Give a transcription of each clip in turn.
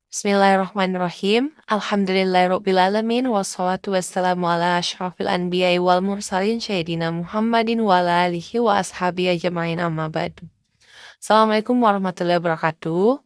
Bismillahirrahmanirrahim. Alhamdulillahirrabbilalamin. Wassalatu wassalamu ala ashrafil anbiya'i wal mursalin Sayyidina Muhammadin wa ala alihi wa ashabihi ajma'in amma ba'du. Assalamualaikum warahmatullahi wabarakatuh.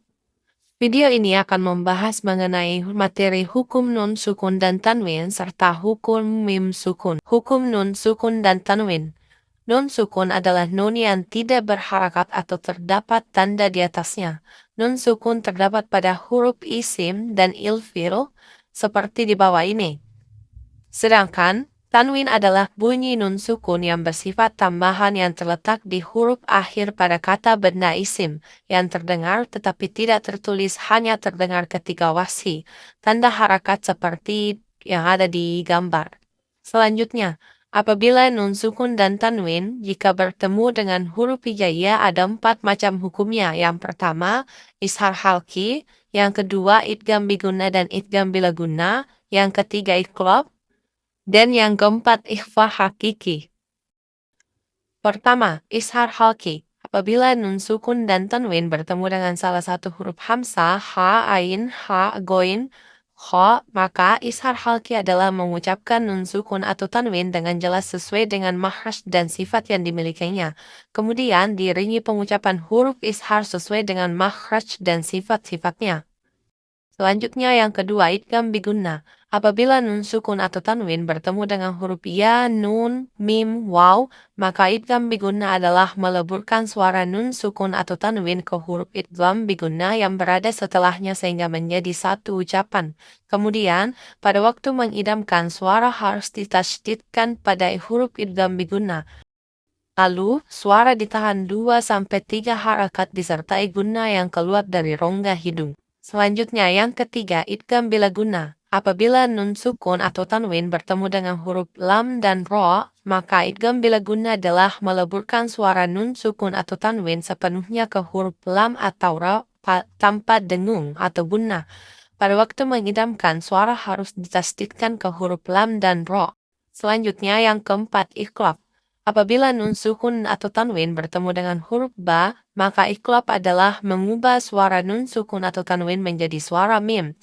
Video ini akan membahas mengenai materi hukum nun sukun dan tanwin serta hukum mim sukun. Hukum nun sukun dan tanwin. Nun sukun adalah nun yang tidak berharakat atau terdapat tanda di atasnya. Nun sukun terdapat pada huruf isim dan ilfil seperti di bawah ini. Sedangkan tanwin adalah bunyi nun sukun yang bersifat tambahan yang terletak di huruf akhir pada kata benda isim yang terdengar tetapi tidak tertulis, hanya terdengar ketika wasi, tanda harakat seperti yang ada di gambar. Selanjutnya, apabila nun sukun dan tanwin jika bertemu dengan huruf hijaiyah ada 4 macam hukumnya. Yang pertama, ishar halki, yang kedua idgham biguna dan idgham bila guna, yang ketiga iqlab, dan yang keempat ikhfa hakiki. Pertama, ishar halki. Apabila nun sukun dan tanwin bertemu dengan salah satu huruf hamzah, ha, ain, ha, goin, kho, maka ishar halki adalah mengucapkan nun sukun atau tanwin dengan jelas sesuai dengan makhraj dan sifat yang dimilikinya. Kemudian diiringi pengucapan huruf ishar sesuai dengan makhraj dan sifat-sifatnya. Selanjutnya yang kedua, idgham biguna. Apabila nun sukun atau tanwin bertemu dengan huruf ya, nun, mim, waw, maka idgham biguna adalah meleburkan suara nun sukun atau tanwin ke huruf idgham biguna yang berada setelahnya sehingga menjadi satu ucapan. Kemudian, pada waktu mengidamkan suara harus ditasydidkan pada huruf idgham biguna. Lalu, suara ditahan 2-3 harakat disertai guna yang keluar dari rongga hidung. Selanjutnya yang ketiga, idgham bila guna. Apabila nun sukun atau tanwin bertemu dengan huruf lam dan ro, maka idgham bila guna adalah meleburkan suara nun sukun atau tanwin sepenuhnya ke huruf lam atau ro tanpa dengung atau guna. Pada waktu mengidamkan, suara harus ditasydidkan ke huruf lam dan ro. Selanjutnya yang keempat, iqlab. Apabila nun sukun atau tanwin bertemu dengan huruf ba, maka iqlab adalah mengubah suara nun sukun atau tanwin menjadi suara mim.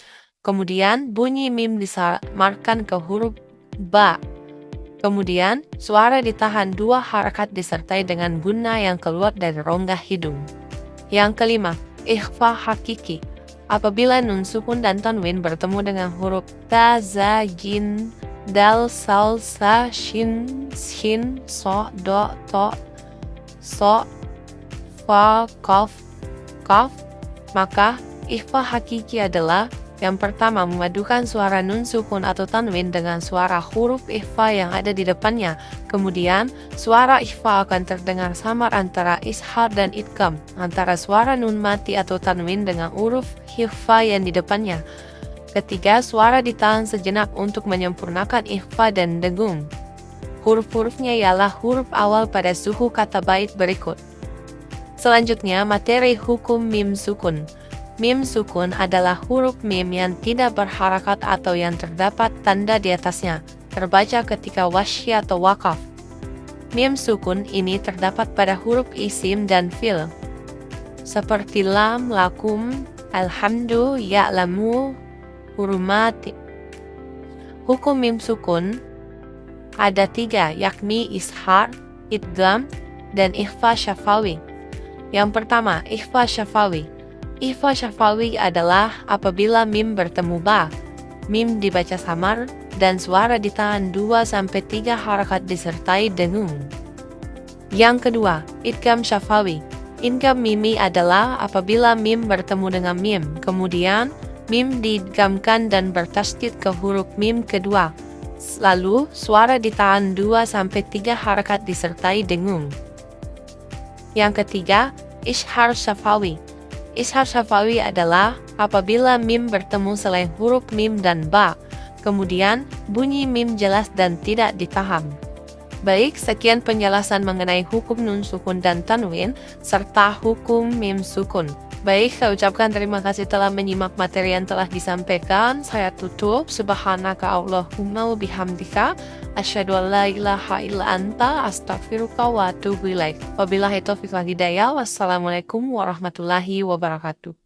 Kemudian bunyi mim disamarkan ke huruf ba. Kemudian suara ditahan 2 harakat disertai dengan guna yang keluar dari rongga hidung. Yang kelima, ikhfa hakiki. Apabila nun sukun dan tanwin bertemu dengan huruf ta, za, jin, dal, sal, sa, shin, shin, so, do, to, so, fa, qaf, qaf, maka ikhfa hakiki adalah yang pertama, memadukan suara nun sukun atau tanwin dengan suara huruf ikhfa yang ada di depannya. Kemudian, suara ikhfa akan terdengar samar antara ishar dan idgham, antara suara nun mati atau tanwin dengan huruf ikhfa yang di depannya. Ketiga, suara ditahan sejenak untuk menyempurnakan ikhfa dan dengung. Huruf-hurufnya ialah huruf awal pada suhu kata bait berikut. Selanjutnya, materi hukum mim sukun. Mim sukun adalah huruf mim yang tidak berharakat atau yang terdapat tanda di atasnya, terbaca ketika wasyi atau wakaf. Mim sukun ini terdapat pada huruf isim dan fil, seperti lam, lakum, alhamdu, ya'lamu, hurumati. Hukum mim sukun ada 3, yakni ishar, idgham, dan ikhfa syafawi. Yang pertama, ikhfa syafawi. Ikhfa syafawi adalah apabila mim bertemu ba, mim dibaca samar, dan suara ditahan 2-3 harakat disertai dengung. Yang kedua, idgham syafawi. Idgham mimi adalah apabila mim bertemu dengan mim, kemudian mim diidghamkan dan bertasydid ke huruf mim kedua. Lalu, suara ditahan 2-3 harakat disertai dengung. Yang ketiga, ishar syafawi. Ishar syafawi adalah apabila mim bertemu selain huruf mim dan ba, kemudian bunyi mim jelas dan tidak ditahan. Baik, sekian penjelasan mengenai hukum nun sukun dan tanwin, serta hukum mim sukun. Baik, saya ucapkan terima kasih telah menyimak materi yang telah disampaikan. Saya tutup. Subhanaka Allahumma wa bihamdika. Asyhadu an la ilaha illa anta astaghfiruka wa atubu ilaik. Wabillahi taufiq wal hidayah. Wassalamualaikum warahmatullahi wabarakatuh.